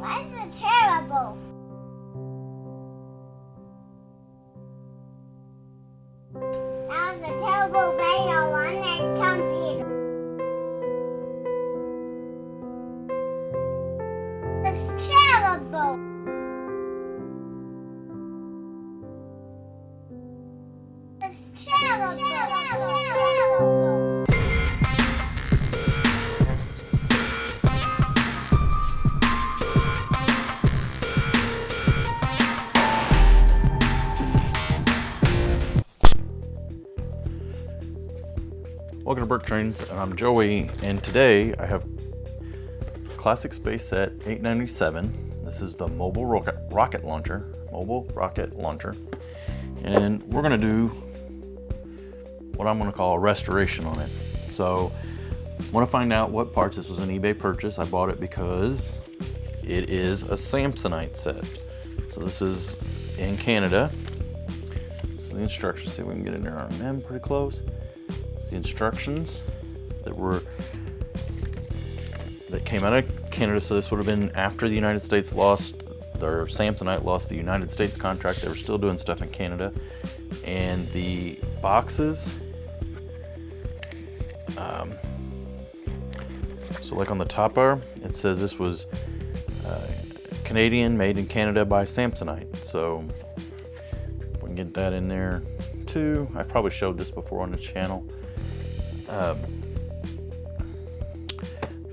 That's terrible. That was a terrible radio on that computer. It's terrible. It's terrible. Welcome to BrickTrains, and I'm Joey, and today I have Classic Space Set 897. This is the mobile rocket launcher, and we're going to do what I'm going to call a restoration on it. So I want to find out what parts. This was an eBay purchase. I bought it because it is a Samsonite set. So this is in Canada. This is the instructions. See if we can get in there on them pretty close. The instructions that came out of Canada, so this would have been after the United States lost, or Samsonite lost the United States contract. They were still doing stuff in Canada, and the boxes, so like on the top bar, it says this was Canadian, made in Canada by Samsonite. So we can get that in there too. I probably showed this before on the channel.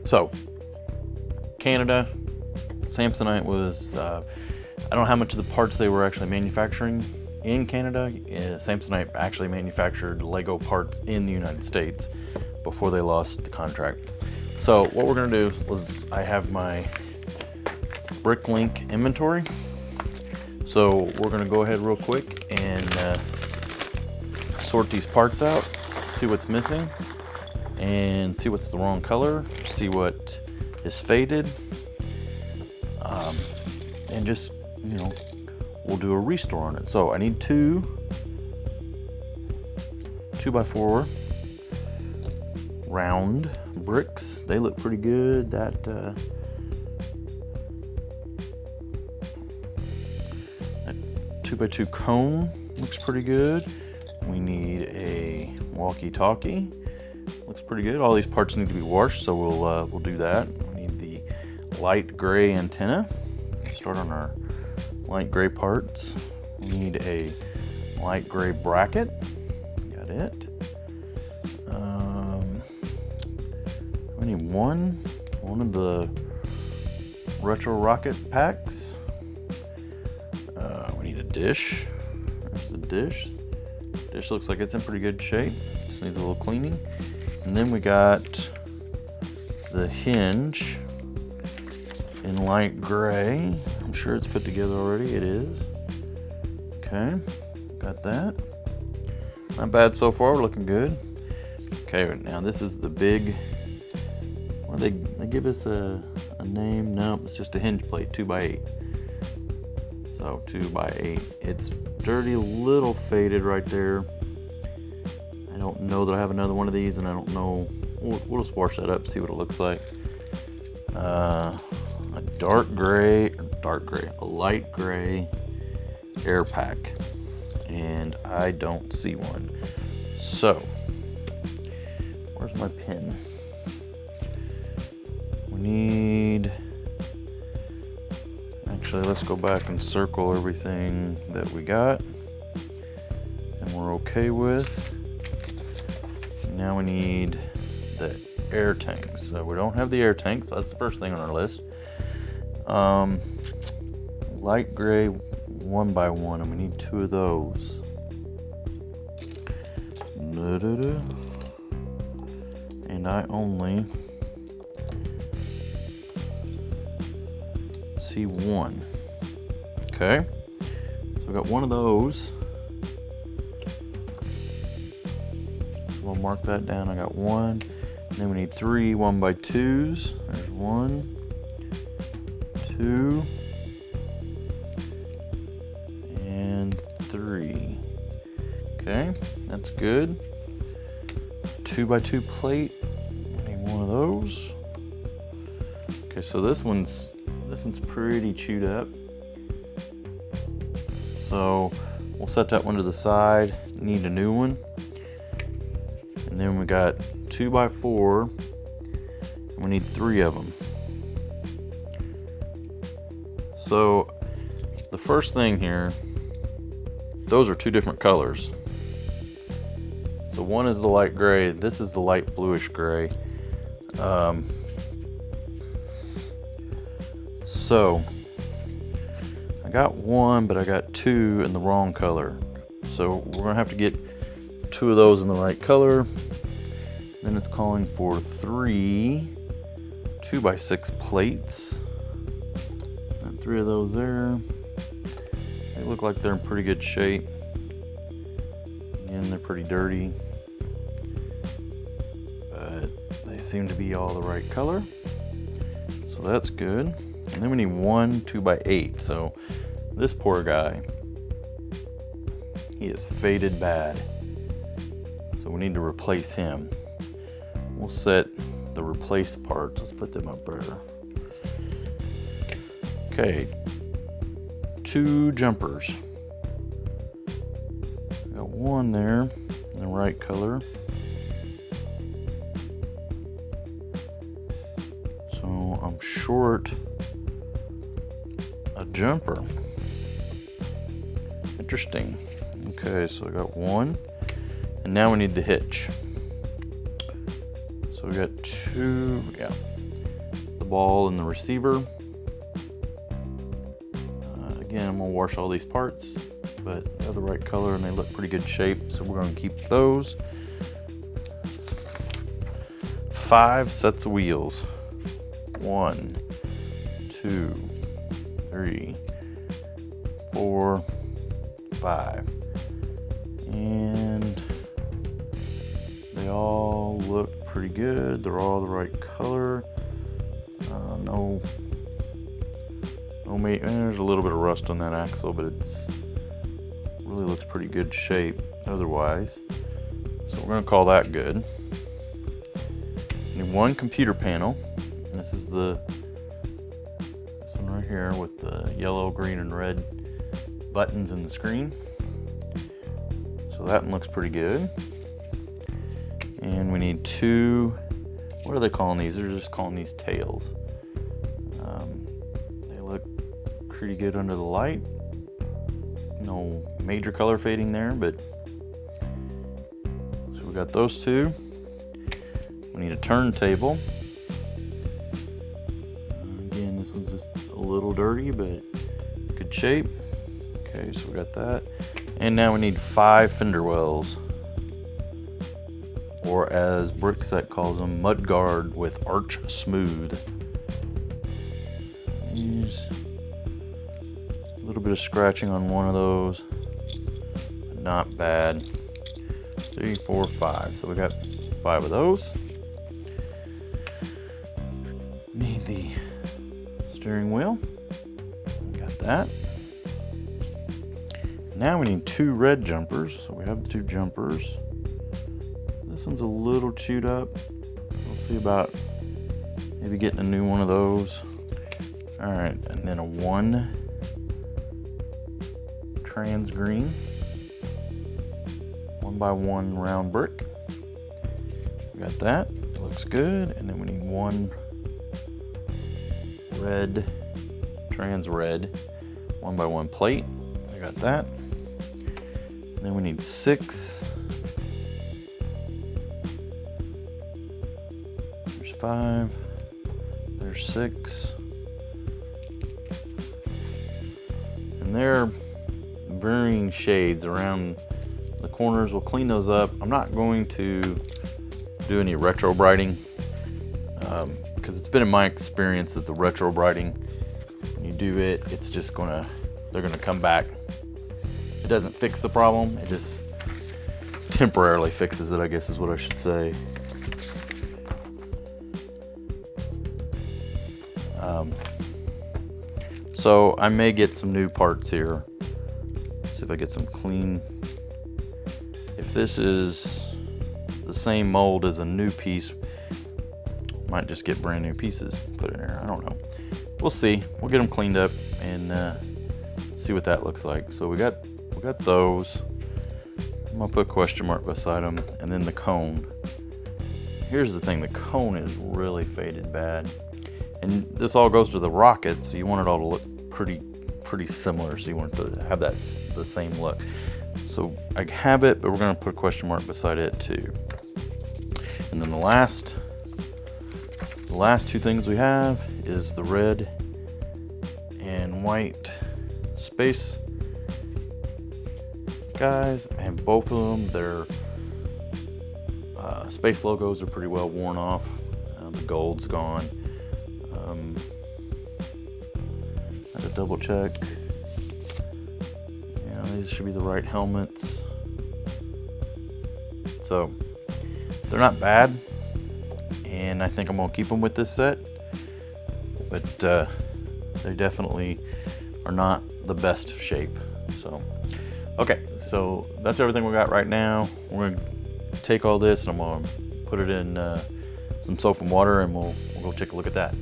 So Canada, Samsonite was, I don't know how much of the parts they were actually manufacturing in Canada. Samsonite actually manufactured Lego parts in the United States before they lost the contract. So what we're going to do was, I have my BrickLink inventory. So we're going to go ahead real quick and sort these parts out, see what's missing, and see what's the wrong color, see what is faded, and just, we'll do a restore on it. So I need two 2x4 round bricks. They look pretty good. That 2x2 cone looks pretty good. We need a walkie-talkie. Looks pretty good. All these parts need to be washed, so we'll do that. We need the light gray antenna. Start on our light gray parts. We need a light gray bracket. Got it. We need one of the retro rocket packs. We need a dish. There's the dish. Dish looks like it's in pretty good shape. Just needs a little cleaning. And then we got the hinge in light gray. I'm sure it's put together already. It is. Okay, got that. Not bad so far. We're looking good. Okay, now this is the big. Well, they give us a name. No, it's just a hinge plate, 2x8. So 2x8. It's dirty, a little faded right there. I don't know that I have another one of these, and I don't know. We'll just wash that up, see what it looks like. A a light gray air pack, and I don't see one. So where's my pin? We need. Actually, let's go back and circle everything that we got and we're okay with. Now we need the air tanks. So we don't have the air tanks, so that's the first thing on our list. Light gray 1x1, and we need two of those. And I only see one. Okay, so we got one of those. So we'll mark that down. I got one. And then we need three 1x2s. There's 1, 2, and 3. Okay, that's good. 2x2 plate. I need one of those. Okay, so this one's This one's pretty chewed up. So we'll set that one to the side. Need a new one. And then we got 2x4. And we need 3 of them. So the first thing here, those are 2 different colors. So one is the light gray, this is the light bluish gray. So I got one, but I got 2 in the wrong color. So we're gonna have to get 2 of those in the right color. Then it's calling for 3 2x6 plates. Got 3 of those there. They look like they're in pretty good shape. Again, they're pretty dirty, but they seem to be all the right color. So that's good. And then we need 1 2x8. So this poor guy, he is faded bad. So we need to replace him. We'll set the replaced parts. Let's put them up there. Okay, 2 jumpers. Got 1 there in the right color. So I'm short a jumper. Interesting. Okay, so I got 1. And now we need the hitch. So we got 2, yeah. The ball and the receiver. Again, I'm gonna wash all these parts, but they're the right color and they look pretty good shape, so we're gonna keep those. 5 sets of wheels. 1, 2, 3, 4, 5. And they all look pretty good. They're all the right color. There's a little bit of rust on that axle, but it's really looks pretty good shape otherwise. So we're gonna call that good. Need 1 computer panel. This is this one right here with the yellow, green, and red buttons in the screen. So that one looks pretty good. And we need 2, what are they calling these? They're just calling these tails. They look pretty good under the light. No major color fading there, but so we got those 2. We need a turntable. Again, this one's just a little dirty, but good shape. Okay, so we got that. And now we need 5 fender wells, or as BrickTrains calls them, mudguard with arch smooth. There's a little bit of scratching on one of those, but not bad. 3, 4, 5. So we got 5 of those. Need the steering wheel. We got that. Now we need 2 red jumpers. So we have the 2 jumpers. This one's a little chewed up. We'll see about maybe getting a new one of those. All right, and then a 1 trans green, 1x1 round brick. We got that. It looks good. And then we need 1 red, trans red, 1x1 plate. I got that. And then we need 6. There's 5. There's 6. And they're varying shades around the corners. We'll clean those up. I'm not going to do any retro brighting because it's been in my experience that the retro brighting, when you do it, it's just they're gonna come back. It doesn't fix the problem, it just temporarily fixes it, I guess is what I should say. So I may get some new parts here. See if I get some clean. If this is the same mold as a new piece, might just get brand new pieces put in there. I don't know. we'll see. We'll get them cleaned up and see what that looks like. So we got those. I'm gonna put a question mark beside them, and then the cone. Here's the thing: the cone is really faded bad, and this all goes to the rocket, so you want it all to look pretty similar. So you want it to have the same look. So I have it, but we're gonna put a question mark beside it too. And then the last two things we have is the red and white space guys, and both of them, their space logos are pretty well worn off. The gold's gone. I had to double check. Yeah, these should be the right helmets. So they're not bad, and I think I'm gonna keep them with this set, but they definitely are not the best of shape. So okay, so that's everything we got right now. We're gonna take all this and I'm gonna put it in some soap and water, and we'll go take a look at that.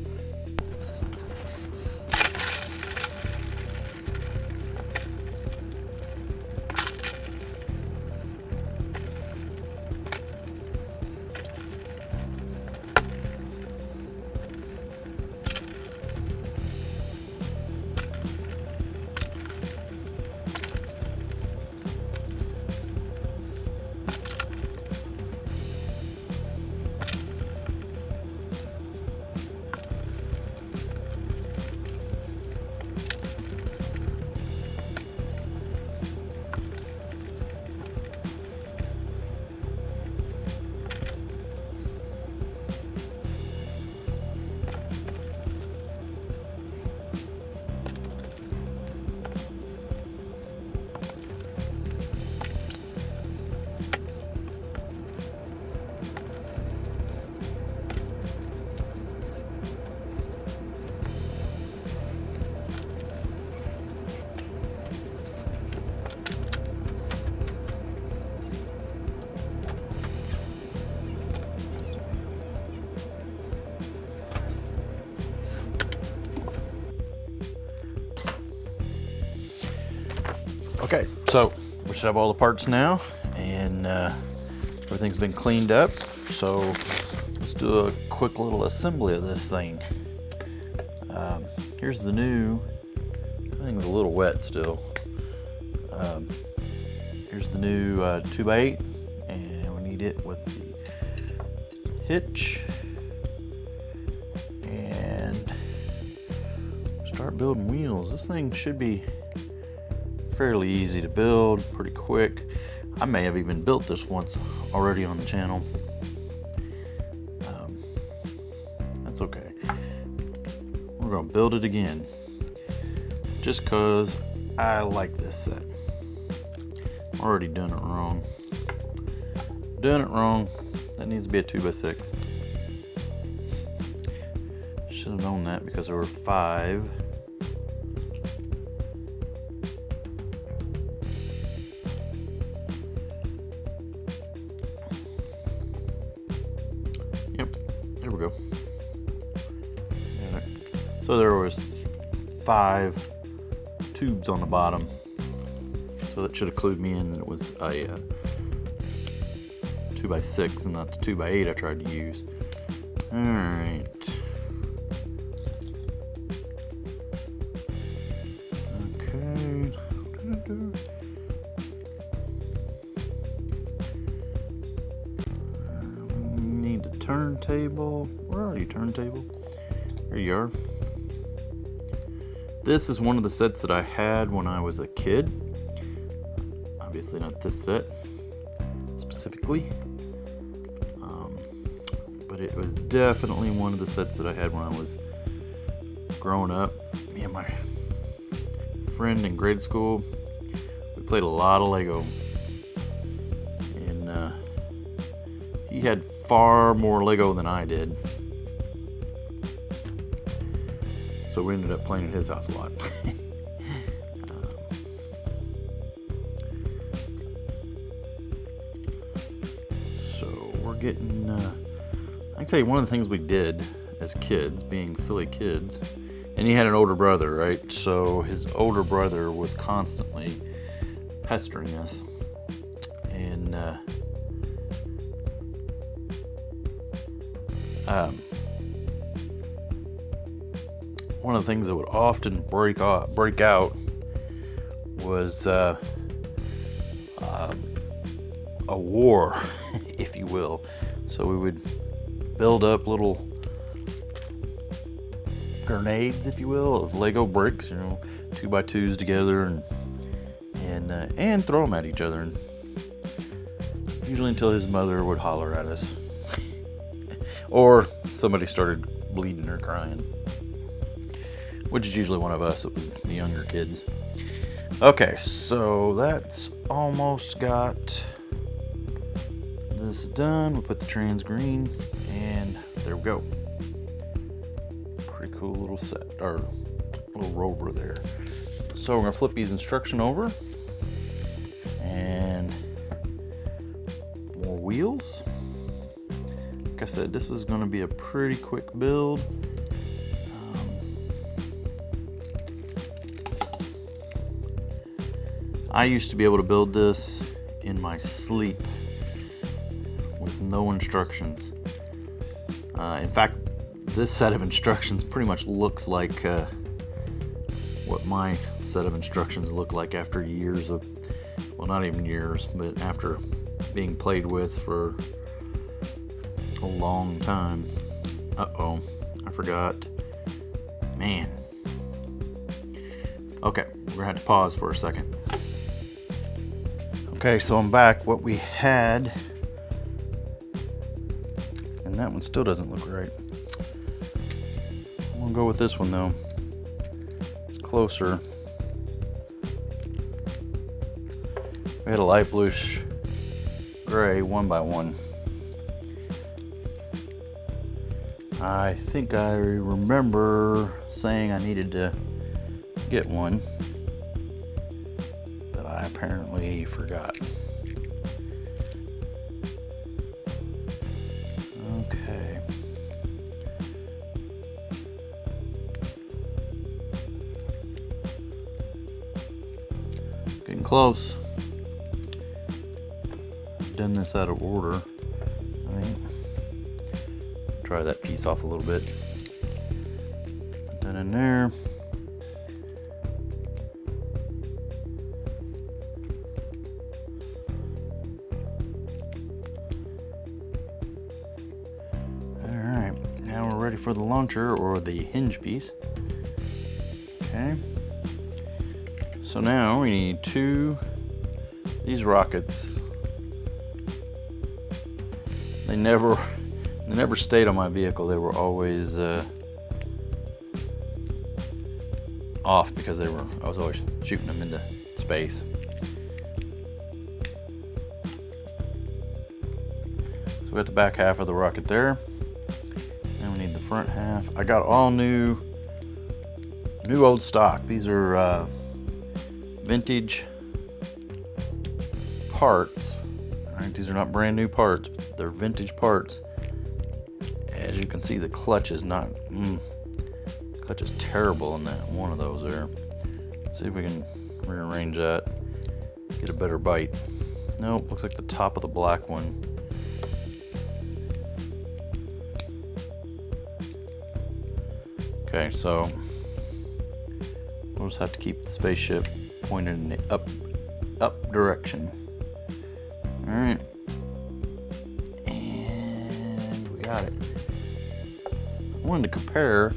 Okay, so we should have all the parts now, and everything's been cleaned up. So let's do a quick little assembly of this thing. Here's the new, everything's a little wet still. Here's the new 2x8, and we need it with the hitch. And start building wheels. This thing should be fairly easy to build, pretty quick. I may have even built this once already on the channel. That's okay. We're gonna build it again, just cause I like this set. Already done it wrong. That needs to be a 2x6. Should have known that because there were 5. There we go. So there was 5 tubes on the bottom. So that should have clued me in. It was a 2x6 and not the 2x8 I tried to use. Alright. Okay. Need the turntable. Where are you, turntable? There you are. This is one of the sets that I had when I was a kid. Obviously not this set specifically, but it was definitely one of the sets that I had when I was growing up. Me and my friend in grade school, we played a lot of Lego, and he had far more Lego than I did, so we ended up playing at his house a lot. Getting I can tell you one of the things we did as kids, being silly kids, And he had an older brother, right? So his older brother was constantly pestering us. And one of the things that would often break out was a war, if you will. So we would build up little grenades, if you will, of Lego bricks, 2x2s together, and throw them at each other. And usually until his mother would holler at us, or somebody started bleeding or crying, which is usually one of us. It was the younger kids. Okay, so that's almost got this done. We'll put the trans green, and there we go. Pretty cool little set, or little rover there. So we're gonna flip these instruction over, and more wheels. Like I said, this was gonna be a pretty quick build. I used to be able to build this in my sleep with no instructions. In fact, this set of instructions pretty much looks like what my set of instructions look like after years of, well, not even years, but after being played with for a long time. Uh-oh, I forgot. Man. Okay, we're gonna have to pause for a second. Okay, so I'm back. What we had, and that one still doesn't look right. I'm gonna go with this one though. It's closer. We had a light bluish gray 1x1. I think I remember saying I needed to get one, but I apparently forgot. Okay. Getting close. I've done this out of order. I think. Try that piece off a little bit. Put that in there. Alright, now we're ready for the launcher or the hinge piece. Okay. So now we need these rockets. They never stayed on my vehicle. They were always off because I was always shooting them into space. So we got the back half of the rocket there. Now we need the front half. I got all new old stock. These are vintage parts. All right, these are not brand new parts. They're vintage parts. As you can see, the clutch is clutch is terrible in that one of those there. Let's see if we can rearrange that, get a better bite. Nope, looks like the top of the black one. Okay, so we'll just have to keep the spaceship pointed in the up direction. All right, and we got it. I wanted to compare.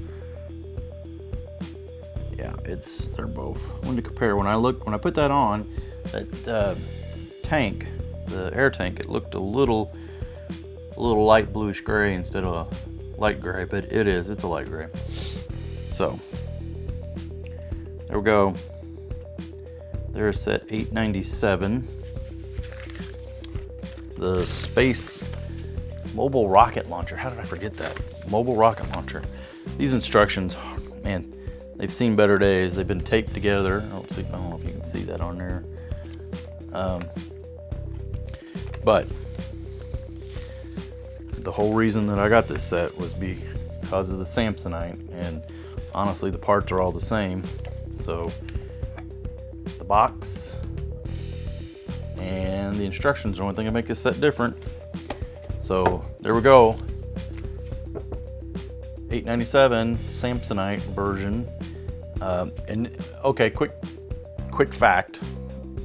Yeah, they're both. I wanted to compare when I put that on, that tank, the air tank, it looked a little light bluish gray instead of a light gray, but it's a light gray. So there we go. There's set 897. The space mobile rocket launcher. How did I forget that? Mobile rocket launcher. These instructions, man, they've seen better days. They've been taped together. I don't know if you can see that on there. But the whole reason that I got this set was because of the Samsonite, and honestly, the parts are all the same. So the box and the instructions are the only thing that make this set different. So there we go. 897 Samsonite version. And okay, quick fact: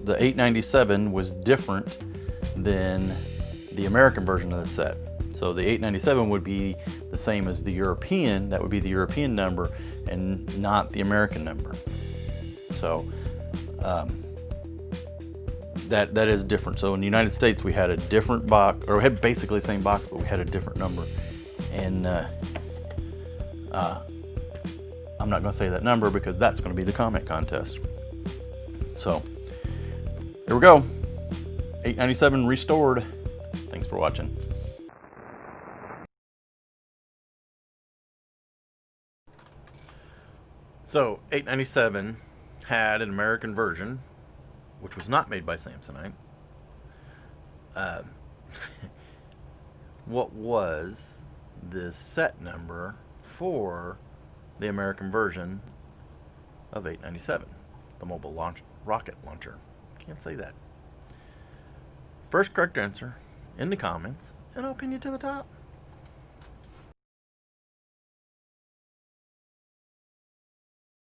the 897 was different than the American version of the set. So the 897 would be the same as the European. That would be the European number and not the American number. So that is different. So in the United States, we had a different box, or we had basically the same box, but we had a different number. And I'm not going to say that number because that's going to be the comment contest. So here we go. 897 restored. Thanks for watching. So 897 had an American version, which was not made by Samsonite. What was the set number for the American version of 897? The mobile rocket launcher. Can't say that. First correct answer in the comments, and I'll pin you to the top.